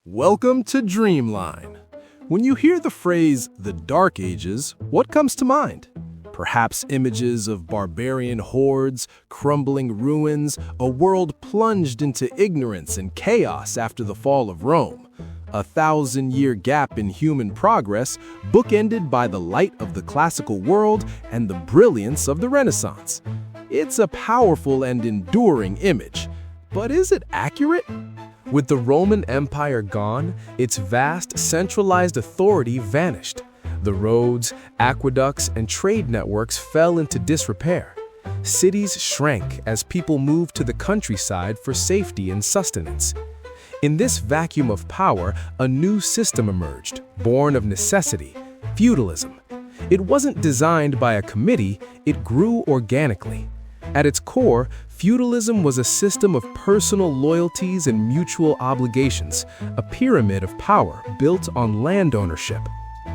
Welcome to Dreamline. When you hear the phrase, the Dark Ages, what comes to mind? Perhaps images of barbarian hordes, crumbling ruins, a world plunged into ignorance and chaos after the fall of Rome. A 1,000-year gap in human progress, bookended by the light of the classical world and the brilliance of the Renaissance. It's a powerful and enduring image. But is it accurate? With the Roman Empire gone, its vast, centralized authority vanished. The roads, aqueducts, and trade networks fell into disrepair. Cities shrank as people moved to the countryside for safety and sustenance. In this vacuum of power, a new system emerged, born of necessity: feudalism. It wasn't designed by a committee, it grew organically. At its core, feudalism was a system of personal loyalties and mutual obligations, a pyramid of power built on land ownership.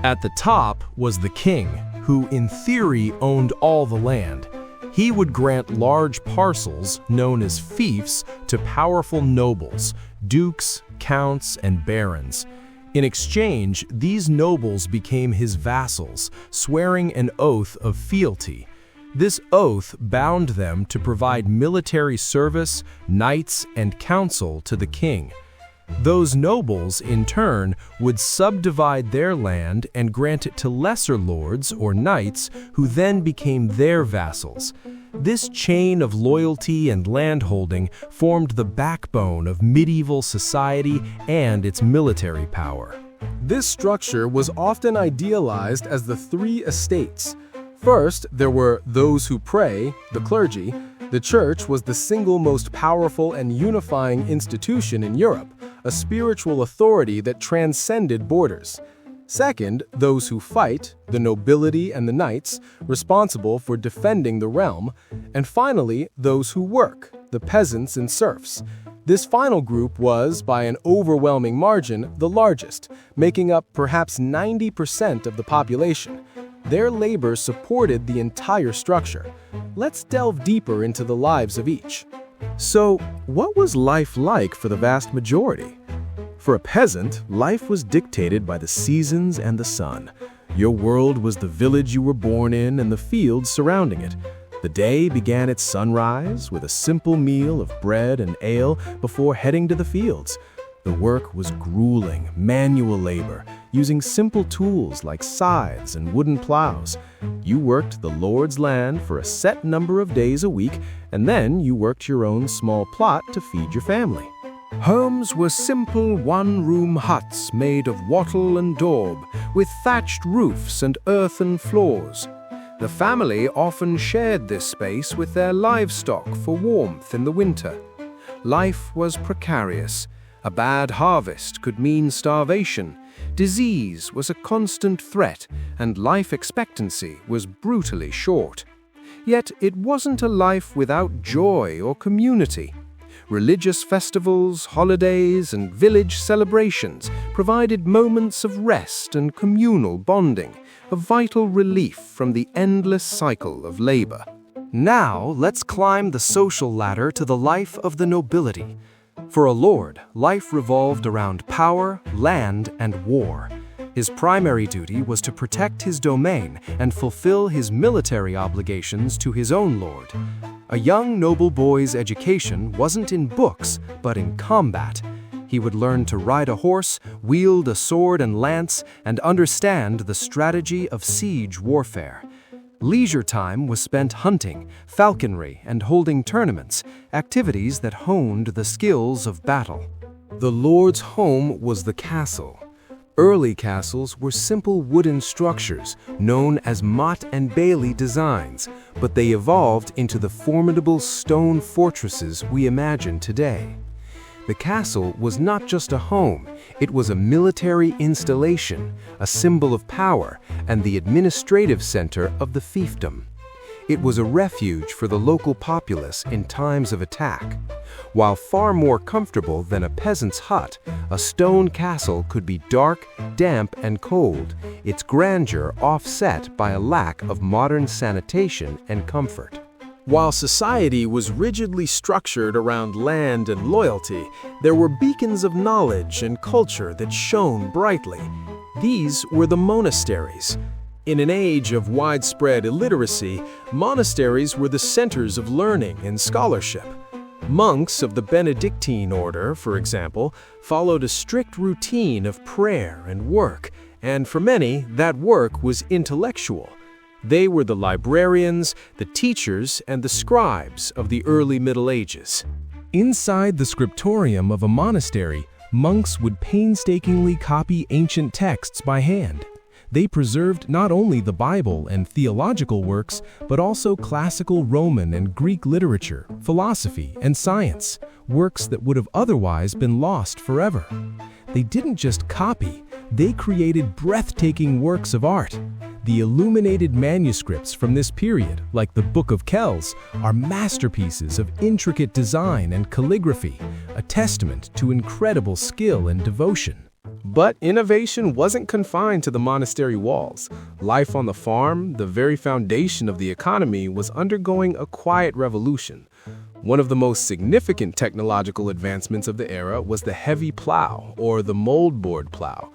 At the top was the king, who in theory owned all the land. He would grant large parcels, known as fiefs, to powerful nobles, dukes, counts, and barons. In exchange, these nobles became his vassals, swearing an oath of fealty. This oath bound them to provide military service, knights, and counsel to the king. Those nobles, in turn, would subdivide their land and grant it to lesser lords or knights who then became their vassals. This chain of loyalty and landholding formed the backbone of medieval society and its military power. This structure was often idealized as the three estates. First, there were those who pray, the clergy. The church was the single most powerful and unifying institution in Europe, a spiritual authority that transcended borders. Second, those who fight, the nobility and the knights, responsible for defending the realm. And finally, those who work, the peasants and serfs. This final group was, by an overwhelming margin, the largest, making up perhaps 90% of the population. Their labor supported the entire structure. Let's delve deeper into the lives of each. So, what was life like for the vast majority? For a peasant, life was dictated by the seasons and the sun. Your world was the village you were born in and the fields surrounding it. The day began at sunrise with a simple meal of bread and ale before heading to the fields. The work was grueling, manual labor, using simple tools like scythes and wooden plows. You worked the Lord's land for a set number of days a week, and then you worked your own small plot to feed your family. Homes were simple one-room huts made of wattle and daub, with thatched roofs and earthen floors. The family often shared this space with their livestock for warmth in the winter. Life was precarious. A bad harvest could mean starvation. Disease was a constant threat, and life expectancy was brutally short. Yet it wasn't a life without joy or community. Religious festivals, holidays, and village celebrations provided moments of rest and communal bonding, a vital relief from the endless cycle of labor. Now, let's climb the social ladder to the life of the nobility. For a lord, life revolved around power, land, and war. His primary duty was to protect his domain and fulfill his military obligations to his own lord. A young noble boy's education wasn't in books, but in combat. He would learn to ride a horse, wield a sword and lance, and understand the strategy of siege warfare. Leisure time was spent hunting, falconry, and holding tournaments, activities that honed the skills of battle. The lord's home was the castle. Early castles were simple wooden structures known as motte and bailey designs, but they evolved into the formidable stone fortresses we imagine today. The castle was not just a home, it was a military installation, a symbol of power, and the administrative center of the fiefdom. It was a refuge for the local populace in times of attack. While far more comfortable than a peasant's hut, a stone castle could be dark, damp, and cold, its grandeur offset by a lack of modern sanitation and comfort. While society was rigidly structured around land and loyalty, there were beacons of knowledge and culture that shone brightly. These were the monasteries. In an age of widespread illiteracy, monasteries were the centers of learning and scholarship. Monks of the Benedictine order, for example, followed a strict routine of prayer and work, and for many, that work was intellectual. They were the librarians, the teachers, and the scribes of the early Middle Ages. Inside the scriptorium of a monastery, monks would painstakingly copy ancient texts by hand. They preserved not only the Bible and theological works, but also classical Roman and Greek literature, philosophy, and science, works that would have otherwise been lost forever. They didn't just copy, they created breathtaking works of art. The illuminated manuscripts from this period, like the Book of Kells, are masterpieces of intricate design and calligraphy, a testament to incredible skill and devotion. But innovation wasn't confined to the monastery walls. Life on the farm, the very foundation of the economy, was undergoing a quiet revolution. One of the most significant technological advancements of the era was the heavy plow, or the moldboard plow.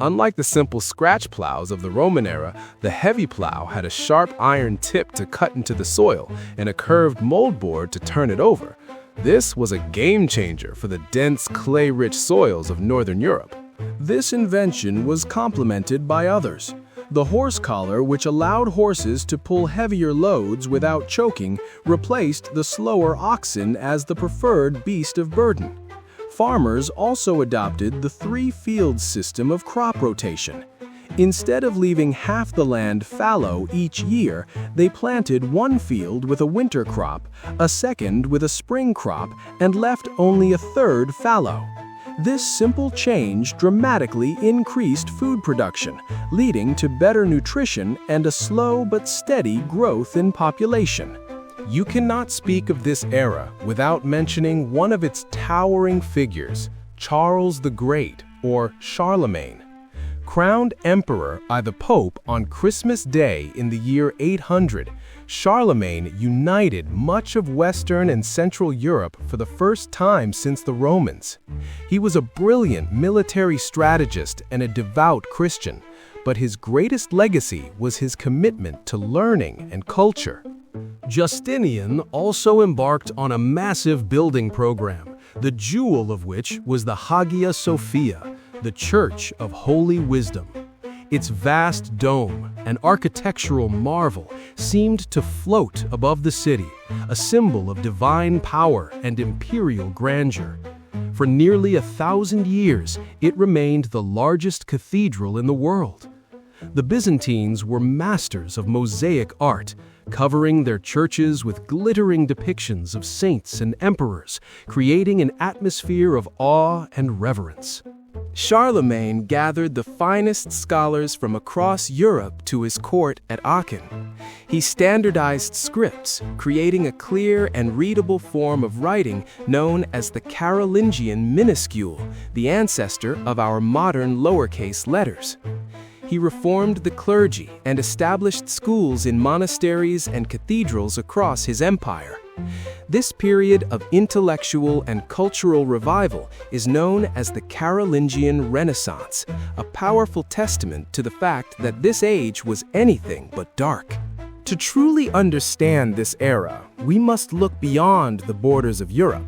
Unlike the simple scratch plows of the Roman era, the heavy plow had a sharp iron tip to cut into the soil and a curved moldboard to turn it over. This was a game changer for the dense clay-rich soils of Northern Europe. This invention was complemented by others. The horse collar, which allowed horses to pull heavier loads without choking, replaced the slower oxen as the preferred beast of burden. Farmers also adopted the three-field system of crop rotation. Instead of leaving half the land fallow each year, they planted one field with a winter crop, a second with a spring crop, and left only a third fallow. This simple change dramatically increased food production, leading to better nutrition and a slow but steady growth in population. You cannot speak of this era without mentioning one of its towering figures, Charles the Great, or Charlemagne. Crowned emperor by the Pope on Christmas Day in the year 800, Charlemagne united much of Western and Central Europe for the first time since the Romans. He was a brilliant military strategist and a devout Christian, but his greatest legacy was his commitment to learning and culture. Justinian also embarked on a massive building program, the jewel of which was the Hagia Sophia, the Church of Holy Wisdom. Its vast dome, an architectural marvel, seemed to float above the city, a symbol of divine power and imperial grandeur. For nearly 1,000 years, it remained the largest cathedral in the world. The Byzantines were masters of mosaic art, covering their churches with glittering depictions of saints and emperors, creating an atmosphere of awe and reverence. Charlemagne gathered the finest scholars from across Europe to his court at Aachen. He standardized scripts, creating a clear and readable form of writing known as the Carolingian minuscule, the ancestor of our modern lowercase letters. He reformed the clergy and established schools in monasteries and cathedrals across his empire. This period of intellectual and cultural revival is known as the Carolingian Renaissance, a powerful testament to the fact that this age was anything but dark. To truly understand this era, we must look beyond the borders of Europe.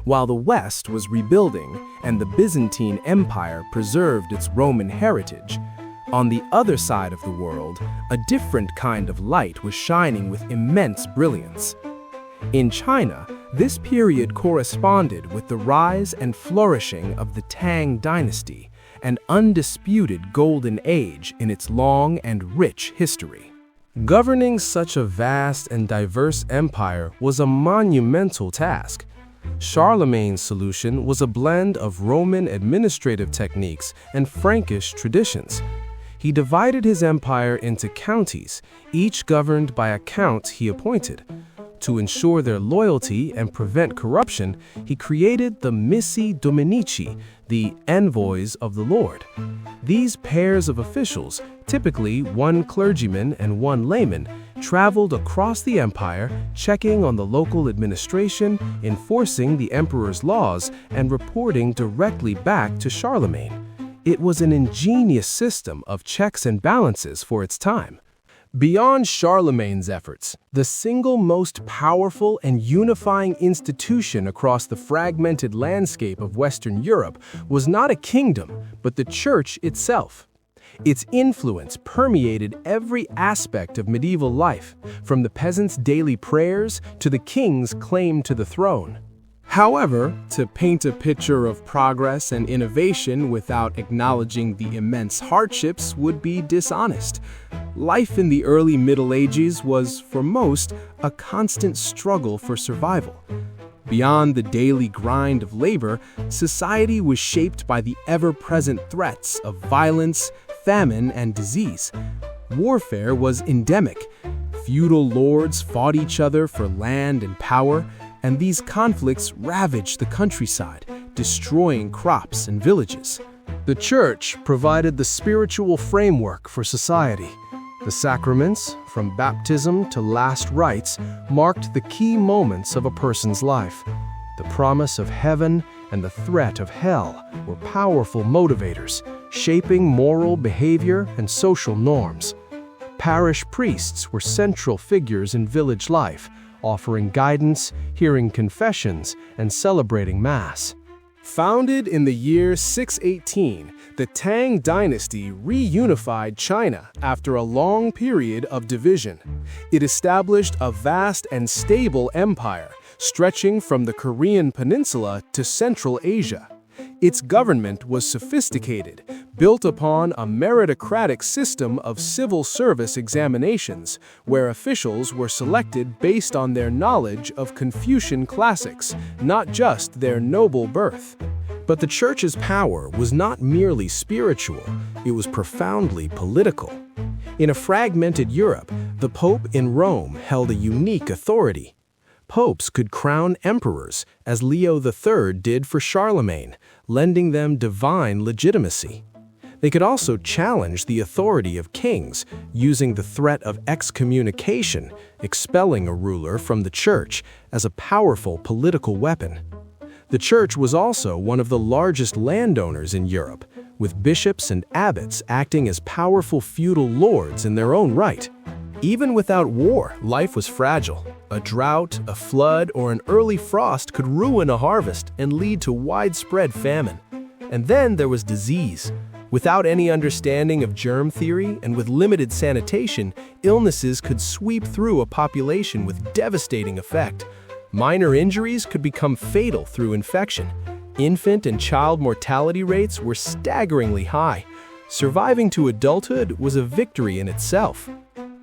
While the West was rebuilding and the Byzantine Empire preserved its Roman heritage, on the other side of the world, a different kind of light was shining with immense brilliance. In China, this period corresponded with the rise and flourishing of the Tang dynasty, an undisputed golden age in its long and rich history. Governing such a vast and diverse empire was a monumental task. Charlemagne's solution was a blend of Roman administrative techniques and Frankish traditions. He divided his empire into counties, each governed by a count he appointed. To ensure their loyalty and prevent corruption, he created the Missi Dominici, the envoys of the Lord. These pairs of officials, typically one clergyman and one layman, traveled across the empire, checking on the local administration, enforcing the emperor's laws, and reporting directly back to Charlemagne. It was an ingenious system of checks and balances for its time. Beyond Charlemagne's efforts, the single most powerful and unifying institution across the fragmented landscape of Western Europe was not a kingdom, but the church itself. Its influence permeated every aspect of medieval life, from the peasants' daily prayers to the king's claim to the throne. However, to paint a picture of progress and innovation without acknowledging the immense hardships would be dishonest. Life in the early Middle Ages was, for most, a constant struggle for survival. Beyond the daily grind of labor, society was shaped by the ever-present threats of violence, famine, and disease. Warfare was endemic. Feudal lords fought each other for land and power, and these conflicts ravaged the countryside, destroying crops and villages. The church provided the spiritual framework for society. The sacraments, from baptism to last rites, marked the key moments of a person's life. The promise of heaven and the threat of hell were powerful motivators, shaping moral behavior and social norms. Parish priests were central figures in village life, offering guidance, hearing confessions, and celebrating Mass. Founded in the year 618, the Tang dynasty reunified China after a long period of division. It established a vast and stable empire, stretching from the Korean peninsula to Central Asia. Its government was sophisticated, built upon a meritocratic system of civil service examinations, where officials were selected based on their knowledge of Confucian classics, not just their noble birth. But the church's power was not merely spiritual, it was profoundly political. In a fragmented Europe, the Pope in Rome held a unique authority. Popes could crown emperors, as Leo III did for Charlemagne, lending them divine legitimacy. They could also challenge the authority of kings, using the threat of excommunication, expelling a ruler from the church, as a powerful political weapon. The church was also one of the largest landowners in Europe, with bishops and abbots acting as powerful feudal lords in their own right. Even without war, life was fragile. A drought, a flood, or an early frost could ruin a harvest and lead to widespread famine. And then there was disease. Without any understanding of germ theory and with limited sanitation, illnesses could sweep through a population with devastating effect. Minor injuries could become fatal through infection. Infant and child mortality rates were staggeringly high. Surviving to adulthood was a victory in itself.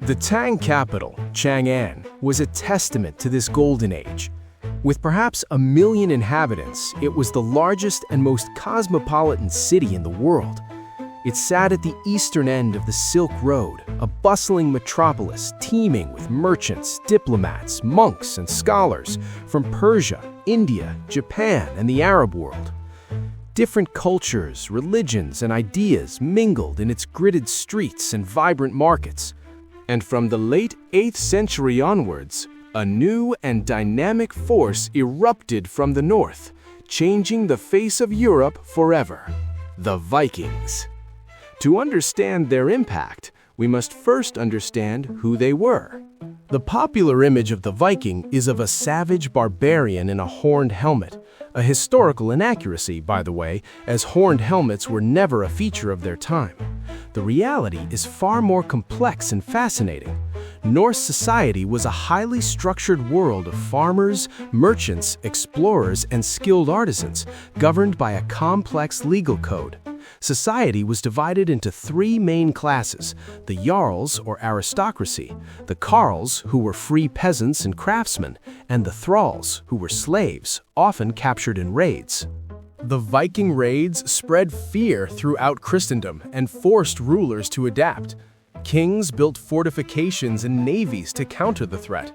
The Tang capital, Chang'an, was a testament to this golden age. With perhaps 1 million inhabitants, it was the largest and most cosmopolitan city in the world. It sat at the eastern end of the Silk Road, a bustling metropolis teeming with merchants, diplomats, monks, and scholars from Persia, India, Japan, and the Arab world. Different cultures, religions, and ideas mingled in its gridded streets and vibrant markets. And from the late 8th century onwards, a new and dynamic force erupted from the north, changing the face of Europe forever: the Vikings. To understand their impact, we must first understand who they were. The popular image of the Viking is of a savage barbarian in a horned helmet, a historical inaccuracy, by the way, as horned helmets were never a feature of their time. The reality is far more complex and fascinating. Norse society was a highly structured world of farmers, merchants, explorers, and skilled artisans, governed by a complex legal code. Society was divided into 3 main classes: the Jarls, or aristocracy, the Carls, who were free peasants and craftsmen, and the Thralls, who were slaves, often captured in raids. The Viking raids spread fear throughout Christendom and forced rulers to adapt. Kings built fortifications and navies to counter the threat.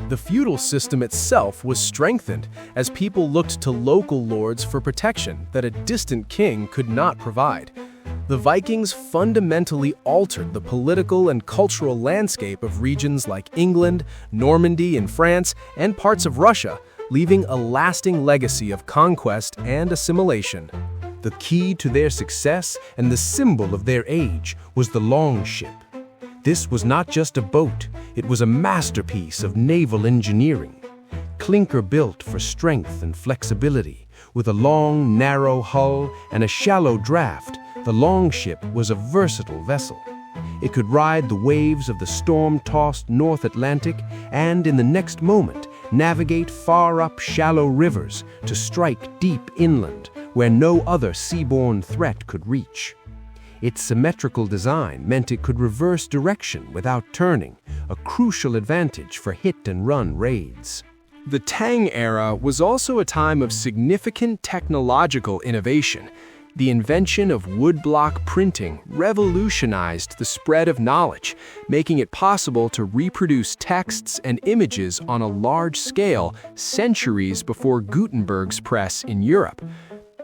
The feudal system itself was strengthened as people looked to local lords for protection that a distant king could not provide. The Vikings fundamentally altered the political and cultural landscape of regions like England, Normandy in France, and parts of Russia, leaving a lasting legacy of conquest and assimilation. The key to their success and the symbol of their age was the longship. This was not just a boat, it was a masterpiece of naval engineering. Clinker-built for strength and flexibility, with a long, narrow hull and a shallow draft, the longship was a versatile vessel. It could ride the waves of the storm-tossed North Atlantic and, in the next moment, navigate far up shallow rivers to strike deep inland, where no other seaborne threat could reach. Its symmetrical design meant it could reverse direction without turning, a crucial advantage for hit-and-run raids. The Tang era was also a time of significant technological innovation. The invention of woodblock printing revolutionized the spread of knowledge, making it possible to reproduce texts and images on a large scale centuries before Gutenberg's press in Europe.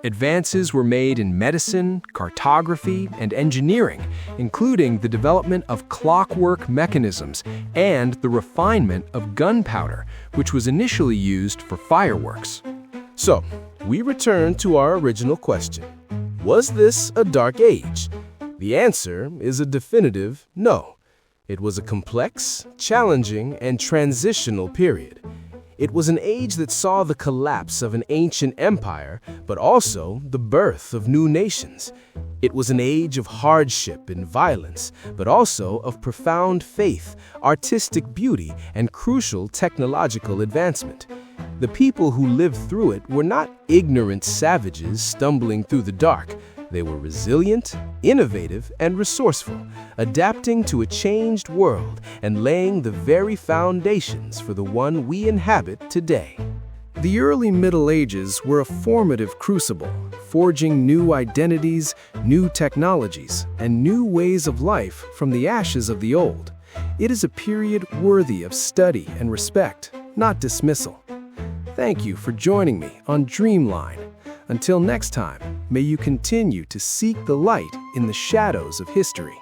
Advances were made in medicine, cartography, and engineering, including the development of clockwork mechanisms and the refinement of gunpowder, which was initially used for fireworks. So, we return to our original question. Was this a dark age? The answer is a definitive no. It was a complex, challenging, and transitional period. It was an age that saw the collapse of an ancient empire, but also the birth of new nations. It was an age of hardship and violence, but also of profound faith, artistic beauty, and crucial technological advancement. The people who lived through it were not ignorant savages stumbling through the dark. They were resilient, innovative, and resourceful, adapting to a changed world and laying the very foundations for the one we inhabit today. The early Middle Ages were a formative crucible, forging new identities, new technologies, and new ways of life from the ashes of the old. It is a period worthy of study and respect, not dismissal. Thank you for joining me on Dreamline. Until next time, may you continue to seek the light in the shadows of history.